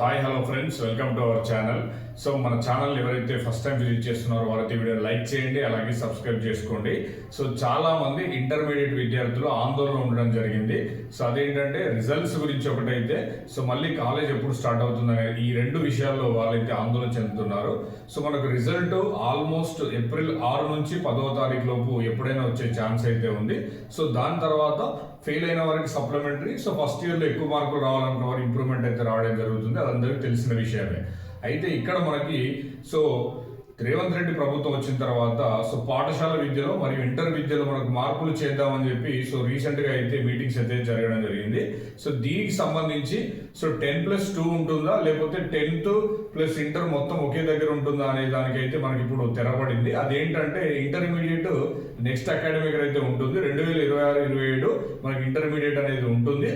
Hi hello friends, welcome to our channel. So మన channel ఎవరైతే first time visit చేస్తున్నారో వాళ్ళైతే వీడియో లైక్ చేయండి, అలాగే సబ్స్క్రైబ్ చేసుకోండి. సో చాలా మంది ఇంటర్మీడియట్ విద్యార్థులు ఆందోళన ఉండడం జరిగింది. సో అదేంటంటే రిజల్ట్స్ గురించి ఒకటైతే, సో మళ్ళీ కాలేజ్ ఎప్పుడు స్టార్ట్ అవుతుందనే ఈ రెండు విషయాల్లో వాళ్ళైతే ఆందోళన చెందుతున్నారు. సో మనకు రిజల్ట్ ఆల్మోస్ట్ ఏప్రిల్ 6 నుంచి 10వ తారీఖు లోపు ఎప్పుడైనా వచ్చే ఛాన్స్ అయితే ఉంది. సో దాని తర్వాత ఫెయిల్ అయిన వారికి సప్లిమెంటరీ, సో ఫస్ట్ ఇయర్లో ఎక్కువ మార్కులు రావాలనుకున్న వారికి ఇంప్రూవ్మెంట్ అయితే రావడం జరుగుతుంది. అది అందరికీ తెలిసిన విషయమే. అయితే ఇక్కడ మనకి రేవంత్ రెడ్డి ప్రభుత్వం వచ్చిన తర్వాత పాఠశాల విద్యలో మరియు ఇంటర్ విద్యలో మనకు మార్పులు చేద్దామని చెప్పి రీసెంట్గా అయితే మీటింగ్స్ అయితే జరగడం జరిగింది. దీనికి సంబంధించి 10+2 ఉంటుందా, లేకపోతే 10th ప్లస్ ఇంటర్ మొత్తం ఒకే దగ్గర ఉంటుందా అనే దానికైతే మనకి ఇప్పుడు తెరపడింది. అదేంటంటే ఇంటర్మీడియట్ నెక్స్ట్ అకాడమిక్ అయితే ఉంటుంది, 2026-27 మనకి ఇంటర్మీడియట్ అనేది ఉంటుంది.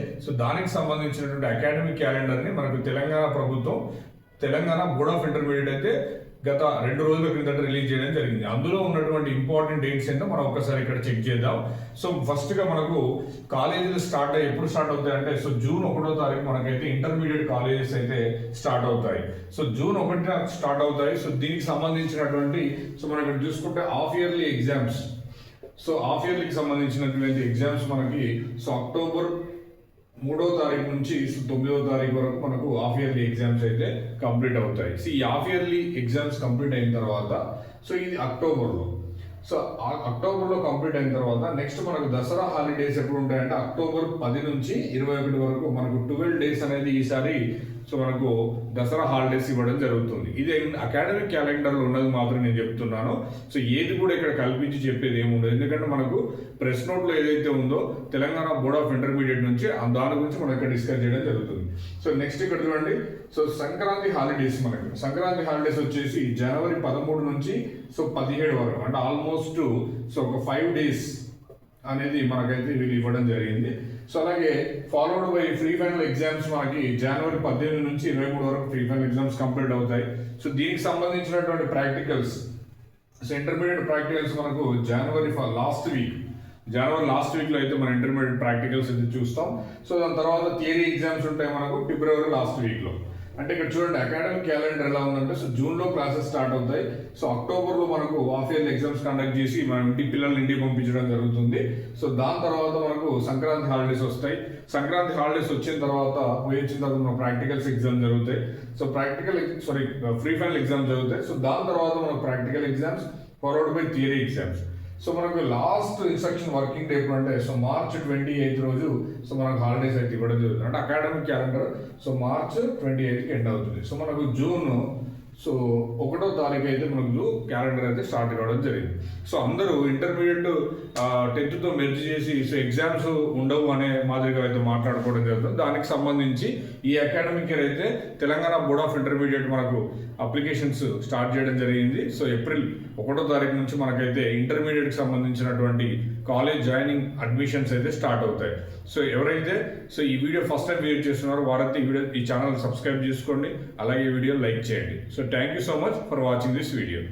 దానికి సంబంధించినటువంటి అకాడమిక్ క్యాలెండర్ని మనకు తెలంగాణ బోర్డ్ ఆఫ్ ఇంటర్మీడియట్ అయితే గత 2 రోజుల క్రిందట రిలీజ్ చేయడం జరిగింది. అందులో ఉన్నటువంటి ఇంపార్టెంట్ డేట్స్ ఏంటో మనం ఒకసారి ఇక్కడ చెక్ చేద్దాం. ఫస్ట్గా మనకు కాలేజీలు ఎప్పుడు స్టార్ట్ అవుతాయి అంటే జూన్ 1వ తారీఖు మనకైతే ఇంటర్మీడియట్ కాలేజెస్ అయితే స్టార్ట్ అవుతాయి. జూన్ 1న స్టార్ట్ అవుతాయి. దీనికి సంబంధించినటువంటి మనం ఇక్కడ చూసుకుంటే హాఫ్ ఇయర్లీ ఎగ్జామ్స్, హాఫ్ ఇయర్లీకి సంబంధించినటువంటి ఎగ్జామ్స్ మనకి అక్టోబర్ 3వ తారీఖు నుంచి 9వ తారీఖు వరకు మనకు హాఫ్ ఇయర్లీ ఎగ్జామ్స్ అయితే కంప్లీట్ అవుతాయి. ఈ హాఫ్ ఇయర్లీ ఎగ్జామ్స్ కంప్లీట్ అయిన తర్వాత ఇది అక్టోబర్లో కంప్లీట్ అయిన తర్వాత నెక్స్ట్ మనకు దసరా హాలిడేస్ ఎప్పుడు ఉంటాయంటే అక్టోబర్ 10 నుంచి 21 వరకు మనకు 12 డేస్ అనేది ఈసారి మనకు దసరా హాలిడేస్ ఇవ్వడం జరుగుతుంది. ఇది అకాడమిక్ క్యాలెండర్లో ఉన్నది మాత్రం నేను చెప్తున్నాను. ఏది కూడా ఇక్కడ కల్పించి చెప్పేది ఏముండదు, ఎందుకంటే మనకు ప్రెస్ నోట్లో ఏదైతే ఉందో తెలంగాణ బోర్డ్ ఆఫ్ ఇంటర్మీడియట్ నుంచి దాని గురించి మనం ఇక్కడ డిస్కస్ చేయడం జరుగుతుంది. నెక్స్ట్ ఇక్కడ చూడండి, సంక్రాంతి హాలిడేస్ వచ్చేసి జనవరి 13 నుంచి 17 వరకు, అంటే ఆల్మోస్ట్ ఒక 5 డేస్ అనేది మనకైతే వీళ్ళు ఇవ్వడం జరిగింది. అలాగే followed by free final exams మనకి జనవరి 18 నుంచి 23 వరకు ఫ్రీ ఫైనల్ ఎగ్జామ్స్ కంప్లీట్ అవుతాయి. దీనికి సంబంధించినటువంటి ప్రాక్టికల్స్, ఇంటర్మీడియట్ ప్రాక్టికల్స్ మనకు జనవరి లాస్ట్ వీక్లో అయితే మన ఇంటర్మీడియట్ ప్రాక్టికల్స్ అయితే చూస్తాం. దాని తర్వాత థియరీ ఎగ్జామ్స్ ఉంటాయి మనకు ఫిబ్రవరి లాస్ట్ వీక్లో. అంటే ఇక్కడ చూడండి అకాడమిక్ క్యాలెండర్ ఎలా ఉందంటే జూన్లో క్లాసెస్ స్టార్ట్ అవుతాయి. అక్టోబర్లో మనకు హాఫ్ ఇయర్లీ ఎగ్జామ్స్ కండక్ట్ చేసి మన పిల్లల్ని ఇంటికి పంపించడం జరుగుతుంది. దాని తర్వాత మనకు సంక్రాంతి హాలిడేస్ వస్తాయి. సంక్రాంతి హాలిడేస్ వచ్చిన తర్వాత మన ప్రాక్టికల్స్ ఎగ్జామ్ జరుగుతాయి. ఫ్రీ ఫైనల్ ఎగ్జామ్స్ జరుగుతాయి. దాని తర్వాత మనకు practical exams followed by theory exams. మనకు లాస్ట్ ఇన్స్ట్రక్షన్ వర్కింగ్ డే ఎప్పుడు అంటే మార్చ్ 28 రోజు మనకు హాలిడేస్ అయితే ఇవ్వడం జరుగుతుంది. అంటే అకాడమిక్ క్యాలెండర్ మార్చ్ 28కి ఎండ్ అవుతుంది. మనకు జూన్ 1వ తారీఖు అయితే మనకు క్యాలెండర్ అయితే స్టార్ట్ కావడం జరిగింది. అందరూ ఇంటర్మీడియట్ 10th మెర్జ్ చేసి ఎగ్జామ్స్ ఉండవు అనే మాదిరిగా అయితే మాట్లాడుకోవడం జరుగుతుంది. దానికి సంబంధించి ఈ అకాడమిక్ ఇయర్ అయితే తెలంగాణ బోర్డ్ ఆఫ్ ఇంటర్మీడియట్ మనకు అప్లికేషన్స్ స్టార్ట్ చేయడం జరిగింది. ఏప్రిల్ 1వ తారీఖు నుంచి మనకైతే ఇంటర్మీడియట్కి సంబంధించినటువంటి కాలేజ్ జాయినింగ్ అడ్మిషన్స్ అయితే స్టార్ట్ అవుతాయి. ఎవరైతే ఈ వీడియో ఫస్ట్ టైం విజిట్ చేస్తున్నారో వారైతే ఈ ఛానల్ సబ్స్క్రైబ్ చేసుకోండి, అలాగే ఈ వీడియో లైక్ చేయండి. Thank you so much for watching this video.